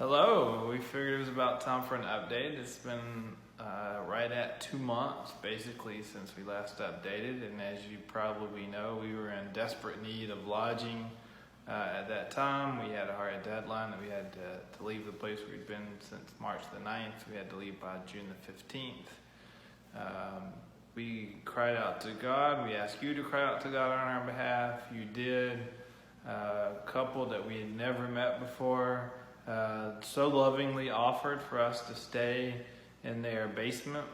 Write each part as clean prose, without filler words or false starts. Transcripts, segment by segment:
Hello, we figured it was about time for an update. It's been right at 2 months basically since we last updated, and as you probably know, we were in desperate need of lodging at that time. We had a hard deadline that we had to leave the place we'd been since March the 9th. We had to leave by June the 15th. We cried out to God. We asked you to cry out to God on our behalf. You did. A couple that we had never met before so lovingly offered for us to stay in their basement,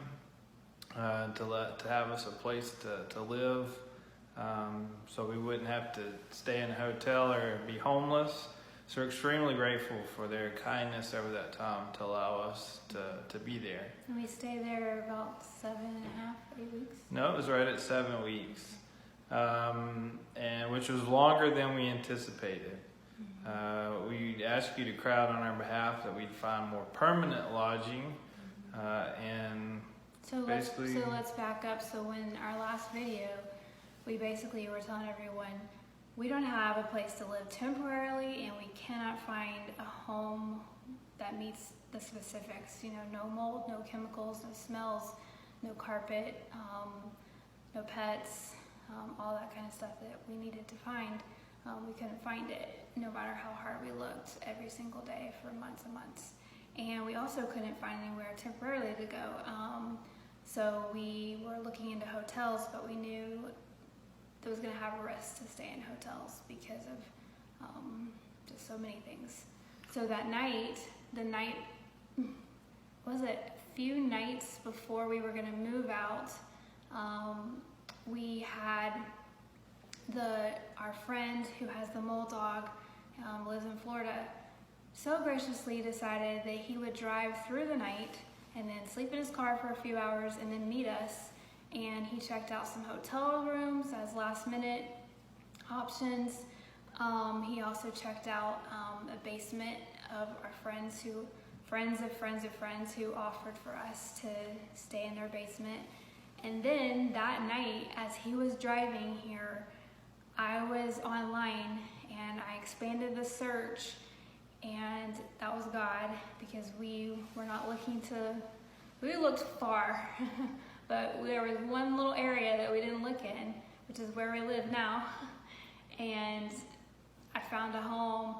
to have us a place to live, so we wouldn't have to stay in a hotel or be homeless. So we're extremely grateful for their kindness over that time to allow us to be there. And we stayed there about 7.5, 8 weeks? No, it was right at 7 weeks, and which was longer than we anticipated. We asked you to cry out on our behalf that we'd find more permanent lodging, and so let's back up. So in our last video, we basically were telling everyone we don't have a place to live temporarily, and we cannot find a home that meets the specifics. You know, no mold, no chemicals, no smells, no carpet, no pets, all that kind of stuff that we needed to find. We couldn't find it, no matter how hard we looked, every single day for months and months. And we also couldn't find anywhere temporarily to go. So we were looking into hotels, but we knew there was going to have a risk to stay in hotels because of just so many things. So that night, a few nights before we were going to move out, we had our friend who has the mole dog, lives in Florida, so graciously decided that he would drive through the night and then sleep in his car for a few hours and then meet us. And he checked out some hotel rooms as last minute options. He also checked out a basement of our friends of friends who offered for us to stay in their basement. And then that night, as he was driving here, I was online and I expanded the search, and that was God, because we were not looking we looked far, but there was one little area that we didn't look in, which is where we live now. And I found a home,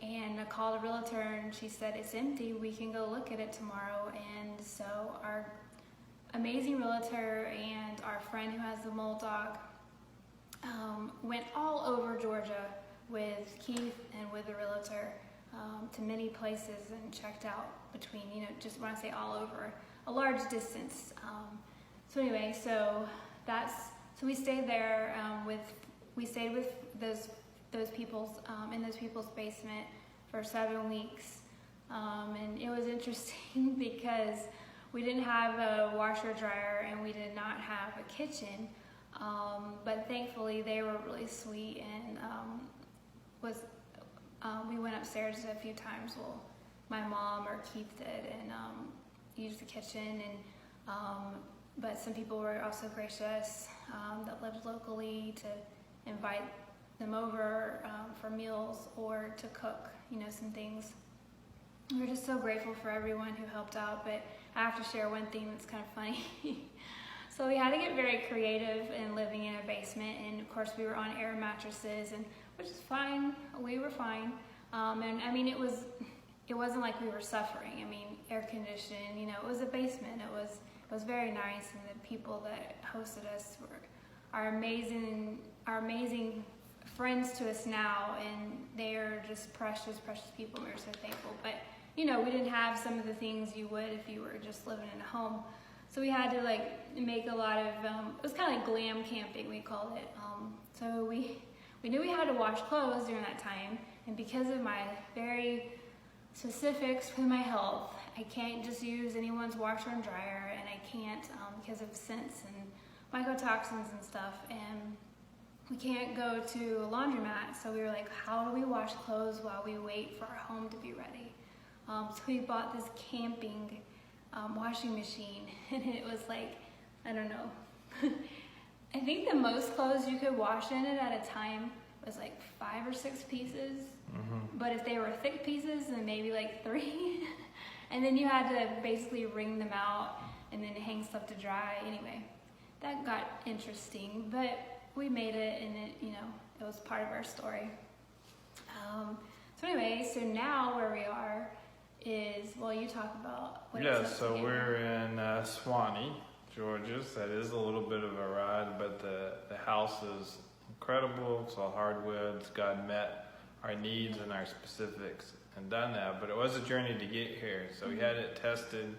and I called a realtor, and she said, it's empty, we can go look at it tomorrow. And so our amazing realtor and our friend who has the mole dog went all over Georgia with Keith and with the realtor to many places and checked out between, just when I say all over, a large distance. So anyway, so we stayed there we stayed with those people's in those people's basement for 7 weeks, and it was interesting because we didn't have a washer dryer and we did not have a kitchen. But thankfully they were really sweet, and we went upstairs a few times. Well, my mom or Keith did, and used the kitchen. And but some people were also gracious that lived locally to invite them over for meals or to cook, some things. We're just so grateful for everyone who helped out. But I have to share one thing that's kind of funny. So we had to get very creative in living in a basement, and of course we were on air mattresses, and which is fine. We were fine, and I mean it wasn't like we were suffering. I mean, air conditioned. It was a basement. It was very nice, and the people that hosted us were our amazing friends to us now, and they are just precious people. And we're so thankful. But we didn't have some of the things you would if you were just living in a home. So we had to make a lot of, it was kind of like glam camping, we called it. So we knew we had to wash clothes during that time, and because of my very specifics with my health, I can't just use anyone's washer and dryer, and I can't, because of scents and mycotoxins and stuff, and we can't go to a laundromat. So we were like, how do we wash clothes while we wait for our home to be ready? So we bought this camping washing machine, and it was like, I don't know, I think the most clothes you could wash in it at a time was like 5 or 6 pieces. Mm-hmm. But if they were thick pieces, then maybe like 3. And then you had to basically wring them out and then hang stuff to dry. Anyway, that got interesting, but we made it, and it was part of our story. So anyway, so now where we are is, well, you talk about what Yeah, it's up so to. we're in Swanee, Georgia. So that is a little bit of a ride, but the house is incredible. It's all hardwoods. God met our needs and our specifics and done that, but it was a journey to get here. So we had it tested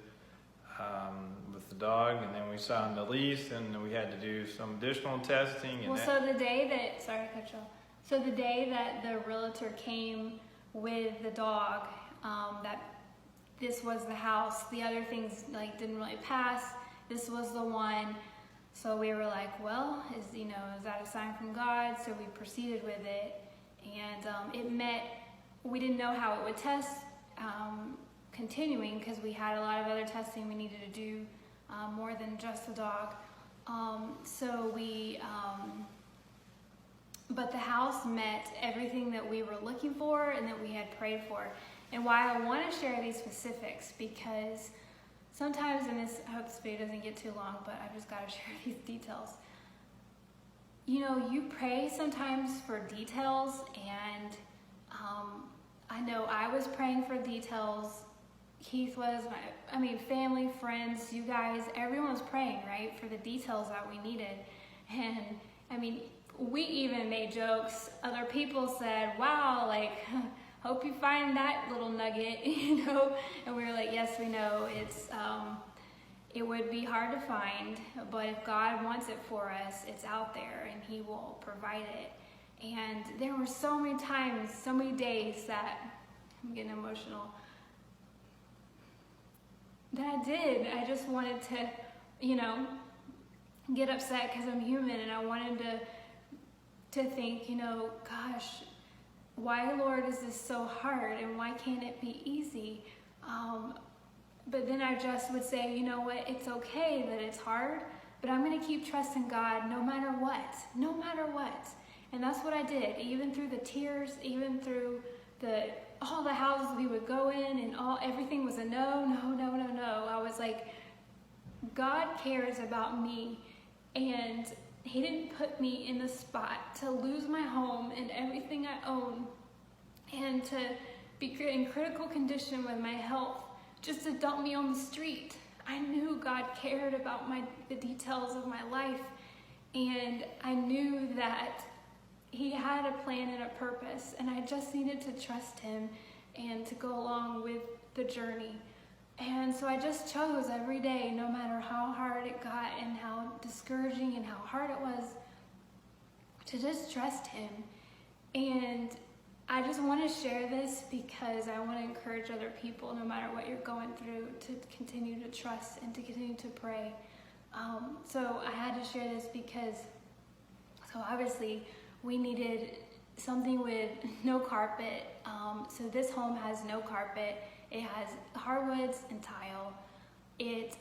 with the dog, and then we signed the lease, and we had to do some additional testing. And So the day that, sorry to cut you off. So the day that the realtor came with the dog, that this was the house. The other things like didn't really pass. This was the one. So we were like, well, is that a sign from God? So we proceeded with it, and it met. We didn't know how it would test continuing, because we had a lot of other testing we needed to do, more than just the dog. But the house met everything that we were looking for and that we had prayed for. And why I want to share these specifics, because sometimes, and I hope this video doesn't get too long, but I've just got to share these details. You pray sometimes for details, and I know I was praying for details. Keith was, family, friends, you guys, everyone was praying, right, for the details that we needed. And we even made jokes. Other people said, wow, like, hope you find that little nugget, and we were like, yes, we know it would be hard to find, but if God wants it for us, it's out there, and He will provide it. And there were so many times, so many days that, I'm getting emotional, that I just wanted to, get upset because I'm human, and I wanted to think, gosh, why, Lord, is this so hard, and why can't it be easy? But then I just would say, you know what, it's okay that it's hard, but I'm going to keep trusting God no matter what. And that's what I did, even through the tears, even through all the houses we would go in, and everything was a no. I was like, God cares about me, and He didn't put me in the spot to lose my home and everything I own, and to be in critical condition with my health, just to dump me on the street. I knew God cared about the details of my life, and I knew that He had a plan and a purpose, and I just needed to trust Him and to go along with the journey. And so I just chose every day, no matter how hard it got and how discouraging and how hard it was, to just trust Him. And I just want to share this because I want to encourage other people, no matter what you're going through, to continue to trust and to continue to pray. So I had to share this because, so obviously, we needed something with no carpet. So this home has no carpet. It has hardwoods and tile. It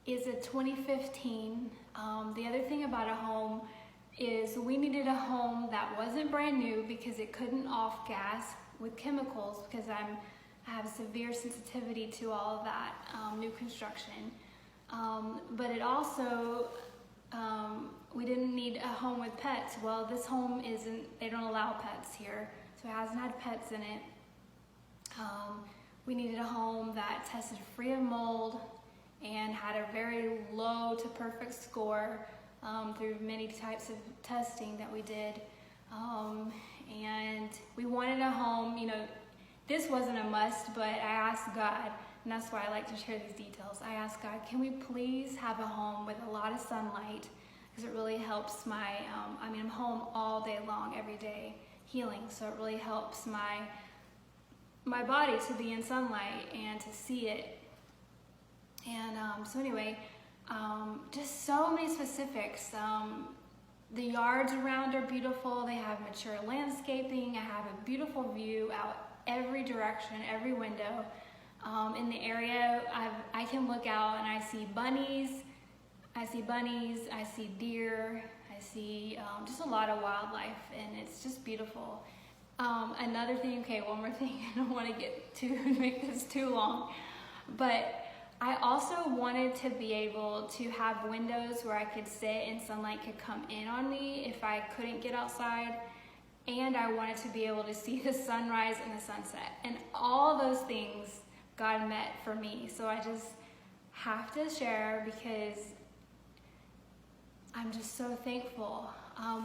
is a 2015. The other thing about a home is we needed a home that wasn't brand new because it couldn't off gas with chemicals, because I have severe sensitivity to all of that, new construction. But it also, we didn't need a home with pets. Well, this home they don't allow pets here, so it hasn't had pets in it. We needed a home that tested free of mold and had a very low to perfect score through many types of testing that we did. And we wanted a home, this wasn't a must, but I asked God, and that's why I like to share these details. I asked God, can we please have a home with a lot of sunlight? Because it really helps I'm home all day long, every day, healing. So it really helps my body to be in sunlight and to see it. And so anyway, just so many specifics. The yards around are beautiful. They have mature landscaping. I have a beautiful view out every direction, every window. In the area, I can look out and I see bunnies, I see deer, I to see just a lot of wildlife, and it's just beautiful. Another thing, one more thing, I don't want to make this too long, but I also wanted to be able to have windows where I could sit and sunlight could come in on me if I couldn't get outside. And I wanted to be able to see the sunrise and the sunset. And all those things God met for me. So I just have to share because I'm just so thankful.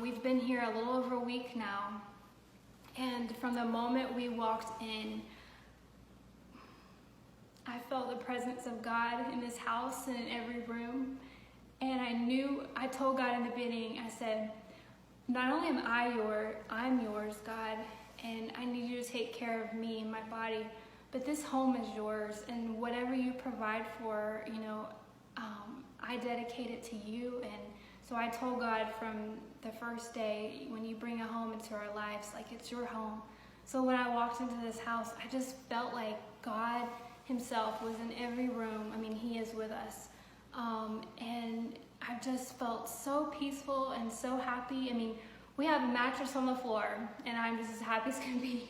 We've been here a little over a week now. And from the moment we walked in, I felt the presence of God in this house and in every room. And I told God in the beginning, I said, not only am I'm yours, God, and I need you to take care of me and my body, but this home is yours, and whatever you provide for, I dedicate it to you. And so I told God from the first day, when you bring a home into our lives, like, it's your home. So when I walked into this house, I just felt like God himself was in every room. I mean, he is with us. And I just felt so peaceful and so happy. I mean, we have a mattress on the floor, and I'm just as happy as can be.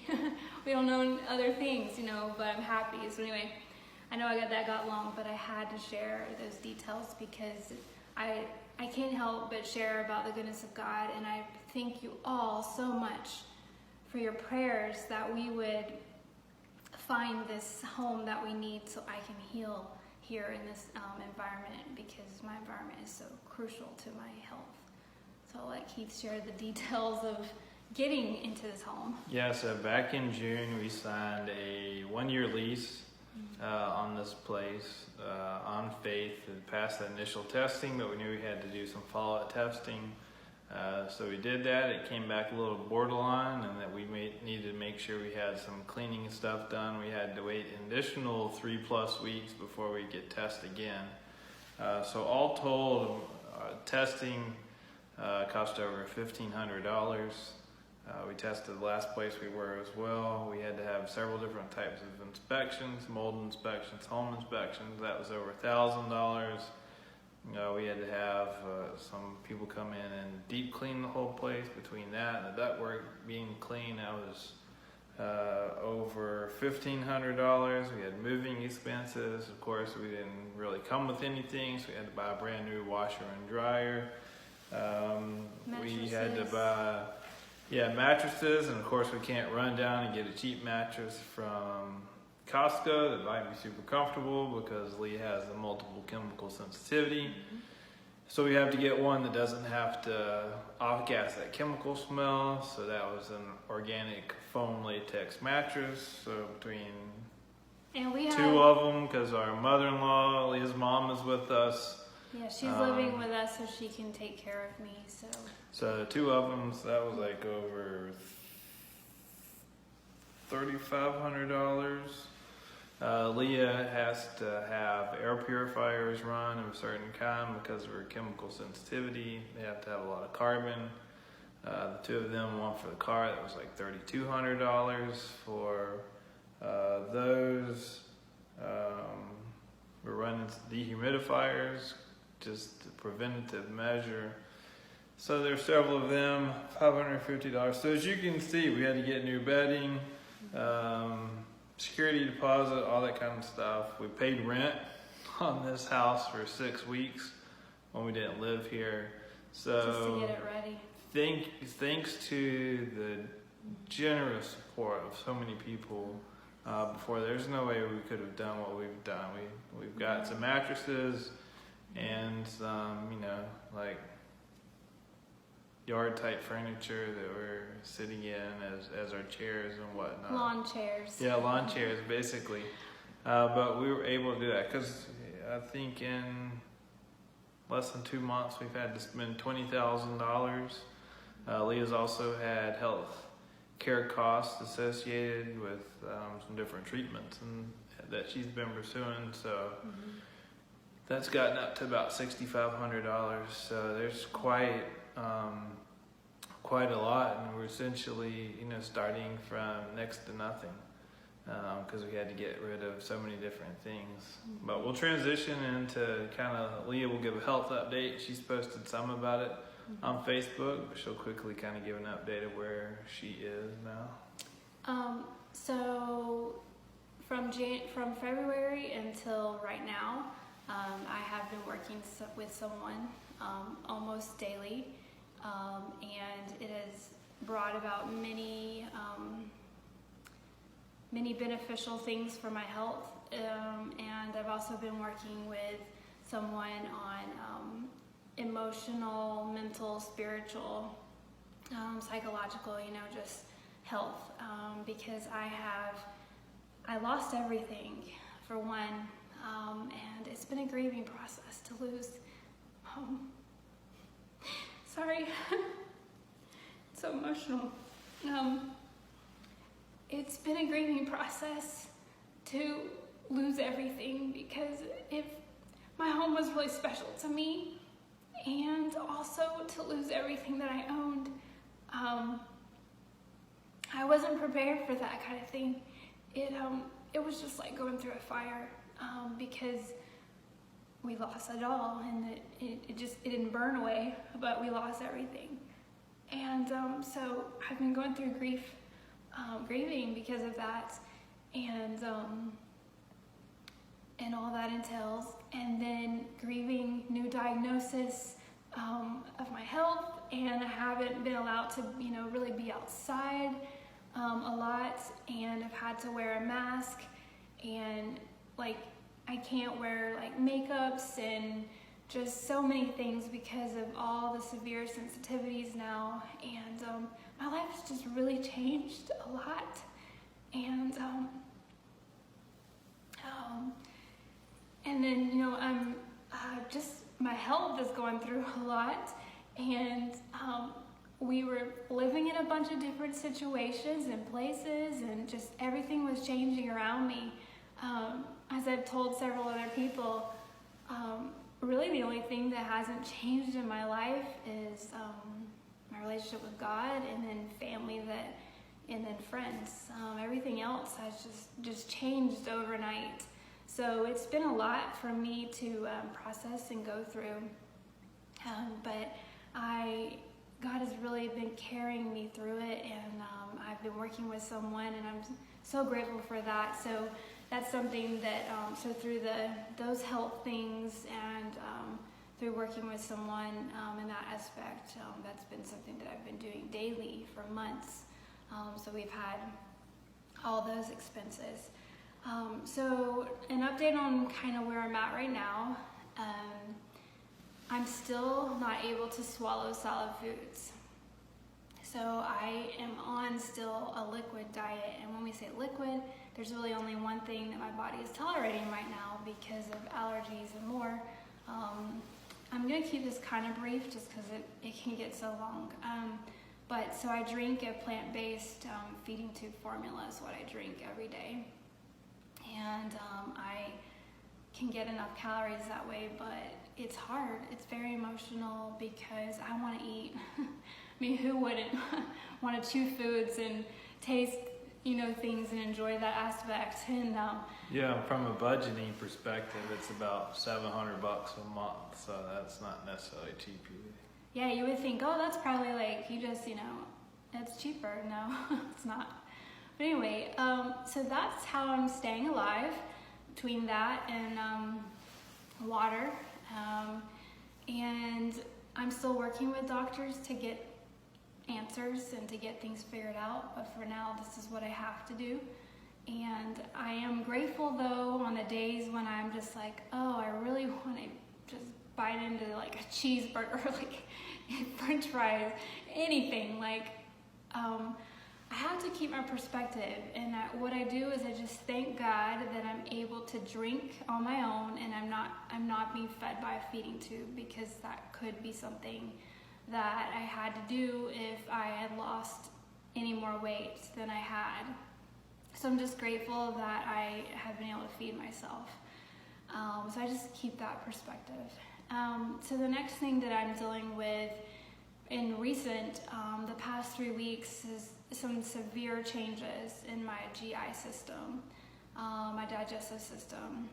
We don't know other things, but I'm happy. So anyway, I know that got long, but I had to share those details because I can't help but share about the goodness of God. And I thank you all so much for your prayers that we would find this home that we need so I can heal here in this environment, because my environment is so crucial to my health. So I'll let Keith share the details of getting into this home. Yeah, so back in June, we signed a 1-year lease on this place on faith. It passed the initial testing, but we knew we had to do some follow-up testing. So we did that. It came back a little borderline, and that we needed to make sure we had some cleaning and stuff done. We had to wait an additional 3+ weeks before we get tested again. So all told, testing cost over $1,500. We tested the last place we were as well. We had to have several different types of inspections, mold inspections, home inspections. That was over $1,000. We had to have some people come in and deep clean the whole place. Between that and the ductwork being clean, that was over $1,500. We had moving expenses. Of course, we didn't really come with anything, so we had to buy a brand new washer and dryer. We had to buy mattresses, and of course we can't run down and get a cheap mattress from Costco that might be super comfortable because Leah has a multiple chemical sensitivity. So we have to get one that doesn't have to off-gas that chemical smell. So that was an organic foam latex mattress. So between two of them, because our mother-in-law, Leah's mom, is with us. Yeah, she's living with us, so she can take care of me. So 2 of them, so that was like over $3,500. Leah has to have air purifiers run of a certain kind because of her chemical sensitivity. They have to have a lot of carbon. The 2 of them, one for the car, that was like $3,200 for those. We're running dehumidifiers, just a preventative measure. So there's several of them, $550. So as you can see, we had to get new bedding, security deposit, all that kind of stuff. We paid rent on this house for 6 weeks when we didn't live here. So just to get it ready. Thanks to the generous support of so many people before, there's no way we could have done what we've done. We've got some mattresses and some, like yard type furniture that we're sitting in as our chairs and whatnot. Lawn chairs. Yeah, lawn chairs basically. But we were able to do that because I think in less than 2 months we've had to spend $20,000. Leah's also had health care costs associated with some different treatments and that she's been pursuing. So that's gotten up to about $6,500. So there's quite a lot, and we're essentially, starting from next to nothing because we had to get rid of so many different things. But we'll transition into Leah will give a health update. She's posted some about it on Facebook, but she'll quickly kind of give an update of where she is now. So from February until right now, I have been working with someone almost daily, and it has brought about many beneficial things for my health. And I've also been working with someone on emotional, mental, spiritual, psychological, just health, because I lost everything for one, and it's been a grieving process to lose. Sorry, it's so emotional. It's been a grieving process to lose everything, because if my home was really special to me, and also to lose everything that I owned. I wasn't prepared for that kind of thing. It was just like going through a fire, because we lost it all, and it didn't burn away, but we lost everything. And so I've been going through grieving because of that, and all that entails, and then grieving new diagnosis of my health, and I haven't been allowed to, really be outside a lot, and I've had to wear a mask, and I can't wear makeups and just so many things because of all the severe sensitivities now, and my life has just really changed a lot, and then I'm my health is going through a lot, and we were living in a bunch of different situations and places, and just everything was changing around me. As I've told several other people, really the only thing that hasn't changed in my life is my relationship with God, and then family, and then friends. Everything else has just changed overnight. So it's been a lot for me to process and go through, but God has really been carrying me through it, and I've been working with someone, and I'm so grateful for that. So that's something that, so through those health things, and through working with someone in that aspect, that's been something that I've been doing daily for months. So we've had all those expenses. So an update on kind of where I'm at right now. I'm still not able to swallow solid foods. So I am on still a liquid diet. And when we say liquid, there's really only one thing that my body is tolerating right now because of allergies and more. I'm gonna keep this kind of brief just because it can get so long. But so I drink a plant-based feeding tube formula is what I drink every day. And I can get enough calories that way, but it's hard. It's very emotional because I want to eat. I mean, who wouldn't want to chew foods and taste, things and enjoy that aspect? And yeah, from a budgeting perspective, it's about $700 a month, so that's not necessarily cheap either. Yeah, you would think, oh, that's probably it's cheaper. No, it's not. But anyway, so that's how I'm staying alive, between that and water. And I'm still working with doctors to get answers and to get things figured out. But for now, this is what I have to do. And I am grateful, though, on the days when I'm just like, oh, I really want to just bite into a cheeseburger, French fries, anything. I have to keep my perspective, and what I do is I just thank God that I'm able to drink on my own, and I'm not being fed by a feeding tube, because that could be something that I had to do if I had lost any more weight than I had. So I'm just grateful that I have been able to feed myself. So I just keep that perspective. So the next thing that I'm dealing with in the past 3 weeks is some severe changes in my GI system, my digestive system,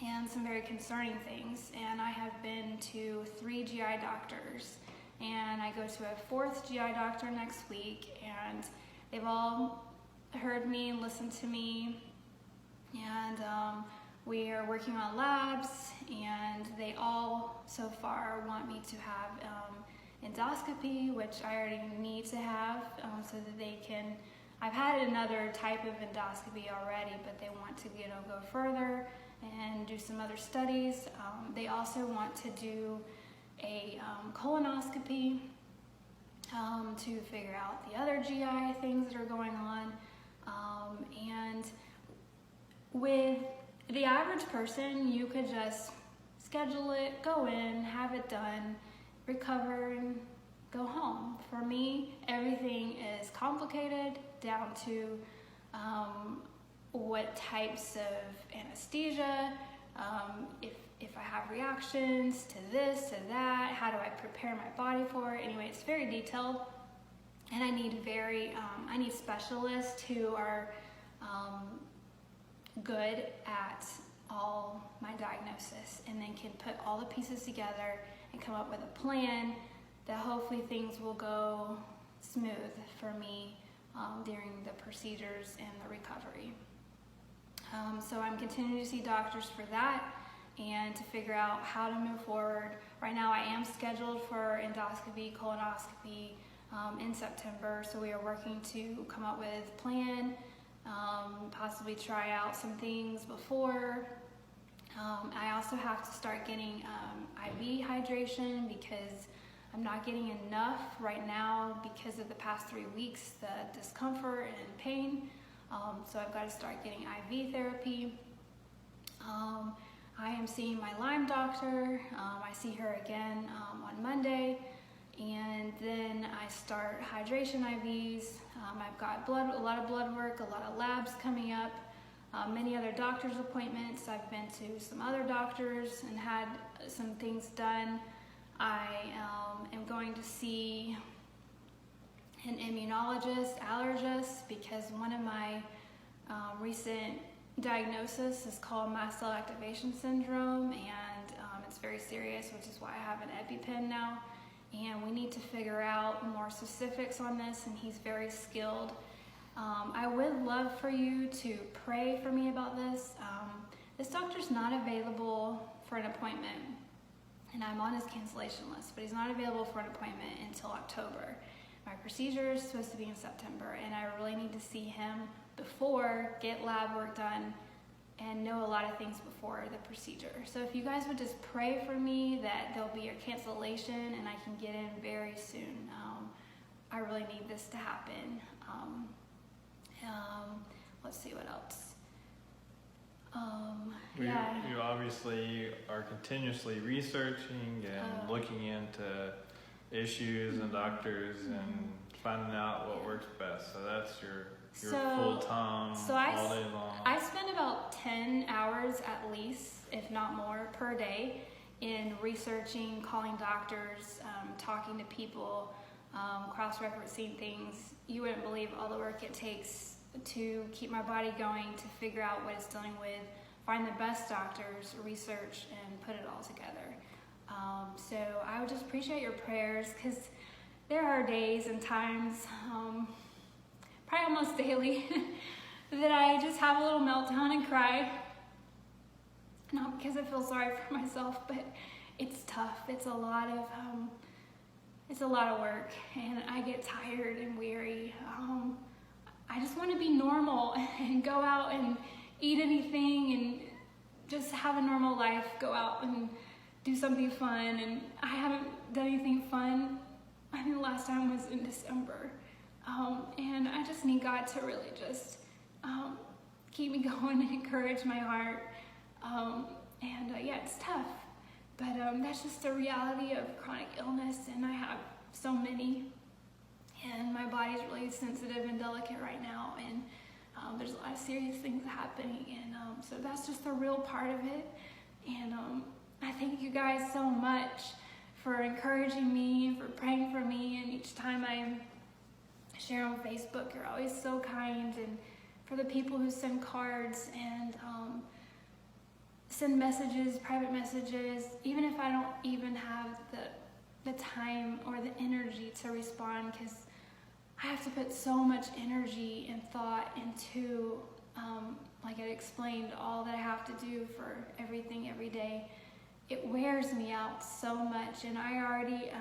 and some very concerning things. And I have been to 3 GI doctors, and I go to a fourth GI doctor next week, and they've all heard me and listened to me, and we are working on labs, and they all so far want me to have endoscopy, which I already need to have, so that they can, I've had another type of endoscopy already, but they want to go further and do some other studies. They also want to do a colonoscopy to figure out the other GI things that are going on. And with the average person, you could just schedule it, go in, have it done, recover, and go home. For me, everything is complicated down to what types of anesthesia, if I have reactions to this, to that, how do I prepare my body for it? Anyway, it's very detailed, and I need I need specialists who are good at all my diagnosis, and then can put all the pieces together and come up with a plan that hopefully things will go smooth for me during the procedures and the recovery. So I'm continuing to see doctors for that and to figure out how to move forward. Right now I am scheduled for endoscopy, colonoscopy in September, so we are working to come up with a plan, possibly try out some things before. I also have to start getting IV hydration because I'm not getting enough right now because of the past 3 weeks, the discomfort and pain. So I've got to start getting IV therapy. I am seeing my Lyme doctor. I see her again on Monday, and then I start hydration IVs. I've got a lot of blood work, a lot of labs coming up, many other doctor's appointments. I've been to some other doctors and had some things done. I am going to see an immunologist, allergist, because one of my recent diagnosis is called mast cell activation syndrome, and it's very serious, which is why I have an EpiPen now, and we need to figure out more specifics on this, and he's very skilled. I would love for you to pray for me about this. This doctor's not available for an appointment, and I'm on his cancellation list, but he's not available for an appointment until October. My procedure is supposed to be in September, and I really need to see him before, get lab work done, and know a lot of things before the procedure. So if you guys would just pray for me that there'll be a cancellation and I can get in very soon. I really need this to happen. Let's see what else. You obviously are continuously researching and looking into issues and doctors and finding out what works best. So that's your full-time, all day long. I spend about 10 hours at least, if not more, per day in researching, calling doctors, talking to people, cross-referencing things. You wouldn't believe all the work it takes to keep my body going, to figure out what it's dealing with, find the best doctors, research, and put it all together. So I would just appreciate your prayers, because there are days and times, probably almost daily, that I just have a little meltdown and cry. Not because I feel sorry for myself, but it's tough. It's a lot of work, and I get tired and weary. I just want to be normal and go out and eat anything and just have a normal life, go out and do something fun, and I haven't done anything fun. I think the last time was in December, and I just need God to really just keep me going and encourage my heart, yeah, it's tough, but that's just the reality of chronic illness, and I have so many, and my body's really sensitive and delicate right now, and there's a lot of serious things happening, and so that's just the real part of it. And I thank you guys so much for encouraging me and for praying for me, and each time I share on Facebook, you're always so kind, and for the people who send cards and send messages, private messages, even if I don't even have the the time or the energy to respond, because I have to put so much energy and thought into, like I explained, all that I have to do for everything every day. It wears me out so much, and I already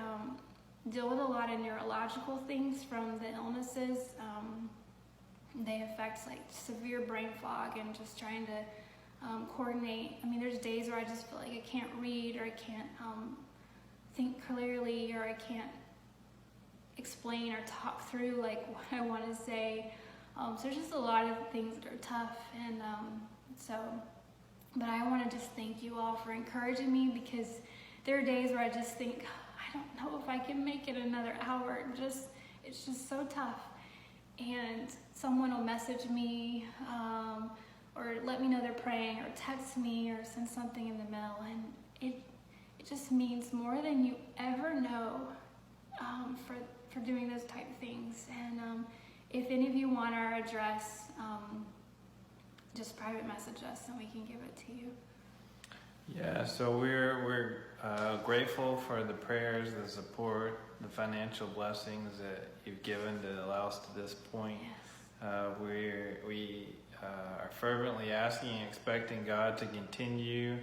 deal with a lot of neurological things from the illnesses. They affect like severe brain fog and just trying to coordinate. I mean, there's days where I just feel like I can't read, or I can't think clearly, or I can't explain or talk through like what I want to say. So there's just a lot of things that are tough, and but I want to just thank you all for encouraging me, because there are days where I just think, I don't know if I can make it another hour. It's just so tough. And someone will message me, or let me know they're praying, or text me, or send something in the mail, and it just means more than you ever know for doing those type of things. And if any of you want our address, just private message us and we can give it to you. Yeah, so we're grateful for the prayers, the support, the financial blessings that you've given to allow us to this point. Yes. We are fervently asking and expecting God to continue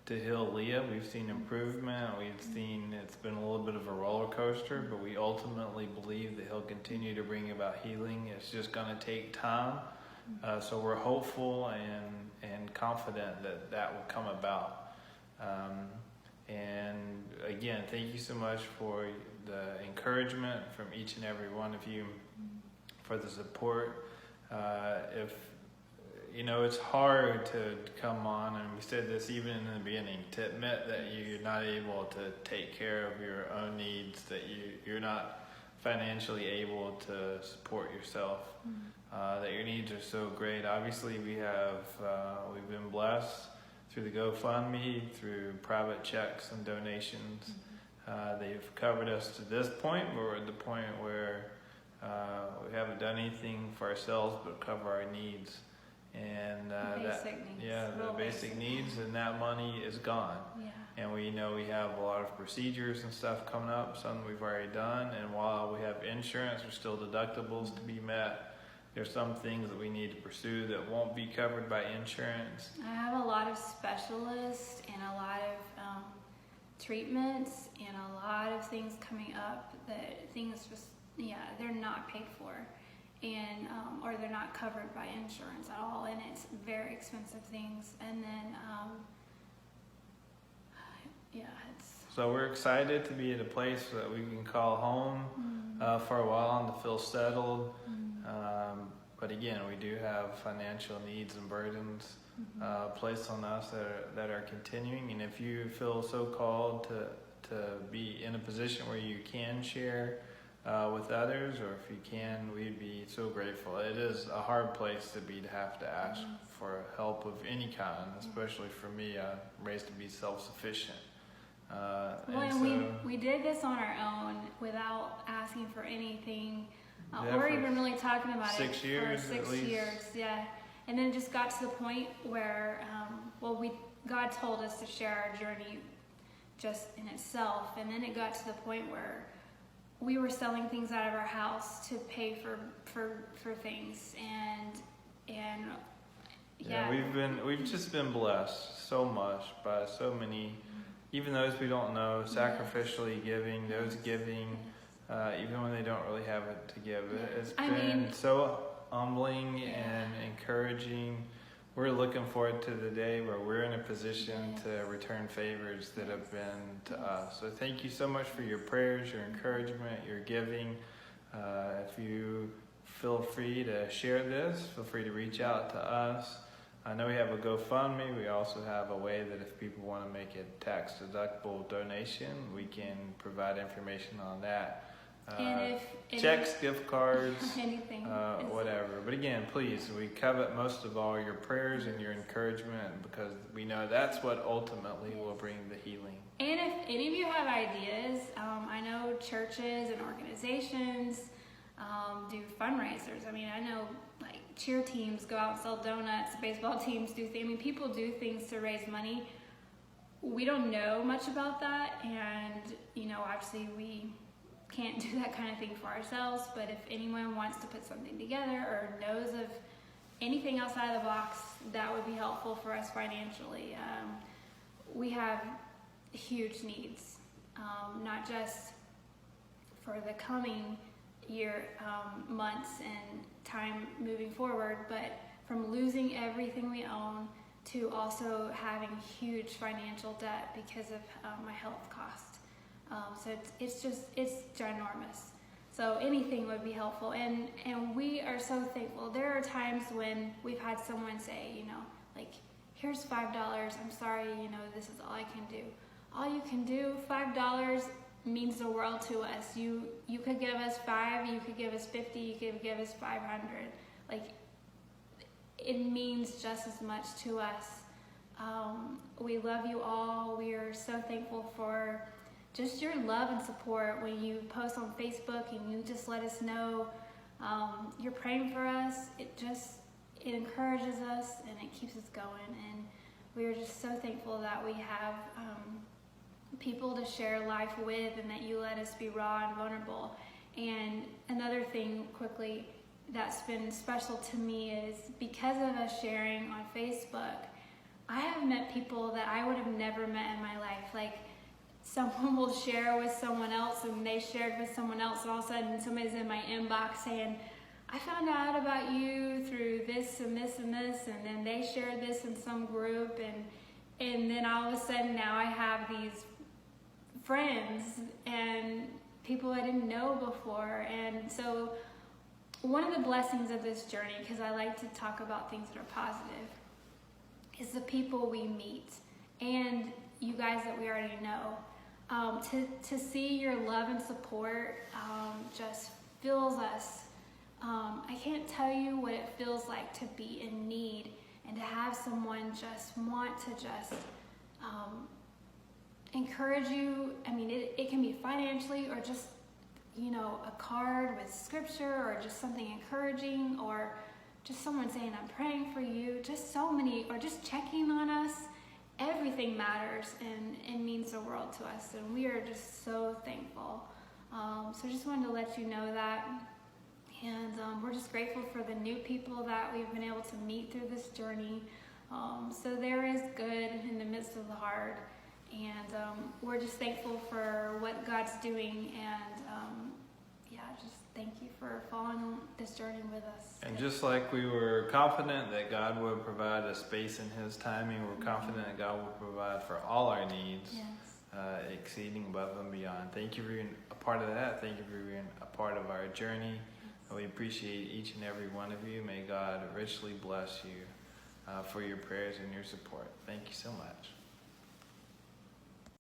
to heal Leah. We've seen improvement. We've seen it's been a little bit of a roller coaster, but we ultimately believe that He'll continue to bring about healing. It's just going to take time. So we're hopeful and confident that will come about. And again, thank you so much for the encouragement from each and every one of you, for the support. If you know, it's hard to come on, and we said this even in the beginning, to admit that you're not able to take care of your own needs, that you're not financially able to support yourself, that your needs are so great. Obviously, we've been blessed through the GoFundMe, through private checks and donations. They've covered us to this point, but we're at the point where we haven't done anything for ourselves but cover our needs. And the basic needs, and that money is gone. Yeah. And we know we have a lot of procedures and stuff coming up, some we've already done, and while we have insurance, there's still deductibles to be met. There's some things that we need to pursue that won't be covered by insurance. I have a lot of specialists and a lot of treatments and a lot of things coming up that things just, they're not paid for, and or they're not covered by insurance at all, and it's very expensive things. And then so we're excited to be at a place that we can call home for a while and to feel settled. But again, we do have financial needs and burdens placed on us that are continuing. And if you feel so called to be in a position where you can share with others, or if you can, we'd be so grateful. It is a hard place to have to ask for help of any kind, especially for me. I'm raised to be self-sufficient. We did this on our own without asking for anything, or for even really talking about 6 years, for 6 at least. years, and then it just got to the point where, God told us to share our journey just in itself, and then it got to the point where we were selling things out of our house to pay for things, and we've just been blessed so much by so many, even those we don't know, sacrificially giving, those giving, even when they don't really have it to give. It's been so humbling and encouraging. We're looking forward to the day where we're in a position to return favors that have been to us. So thank you so much for your prayers, your encouragement, your giving. If you feel free to share this, feel free to reach out to us. I know we have a GoFundMe. We also have a way that if people want to make a tax-deductible donation, we can provide information on that. And checks, gift cards, anything, whatever. But again, please, we covet most of all your prayers and your encouragement, because we know that's what ultimately will bring the healing. And if any of you have ideas, I know churches and organizations do fundraisers. I mean, I know like cheer teams go out and sell donuts, baseball teams do things. I mean, people do things to raise money. we don't know much about that, and obviously we can't do that kind of thing for ourselves, but if anyone wants to put something together or knows of anything outside of the box that would be helpful for us financially. We have huge needs, not just for the coming year, months and time moving forward, but from losing everything we own to also having huge financial debt because of my health cost. So it's ginormous. So anything would be helpful, and we are so thankful. There are times when we've had someone say, like, here's $5. I'm sorry, this is all I can do. All you can do, $5 means the world to us. You could give us $5, you could give us $50, you could give us $500. Like, it means just as much to us. We love you all. We are so thankful for just your love and support when you post on Facebook and you just let us know you're praying for us. It encourages us and it keeps us going, and we are just so thankful that we have people to share life with, and that you let us be raw and vulnerable. And another thing quickly that's been special to me is because of us sharing on Facebook, I have met people that I would have never met in my life. Like, someone will share with someone else, and they shared with someone else, and all of a sudden somebody's in my inbox saying, I found out about you through this and this and this, and then they shared this in some group, and then all of a sudden now I have these friends and people I didn't know before. And so one of the blessings of this journey, because I like to talk about things that are positive, is the people we meet and you guys that we already know. To see your love and support just fills us. I can't tell you what it feels like to be in need and to have someone just want to encourage you. I mean, it can be financially, or just, a card with scripture, or just something encouraging, or just someone saying, I'm praying for you. Just so many, or just checking on us. Everything matters and means the world to us, and we are just so thankful. So just wanted to let you know that, and we're just grateful for the new people that we've been able to meet through this journey. So there is good in the midst of the hard, and we're just thankful for what God's doing, and just thank you for following this journey with us. And just like we were confident that God would provide a space in His timing, we're confident that God will provide for all our needs, exceeding above and beyond. Thank you for being a part of that. Thank you for being a part of our journey. We appreciate each and every one of you. May God richly bless you for your prayers and your support. Thank you so much.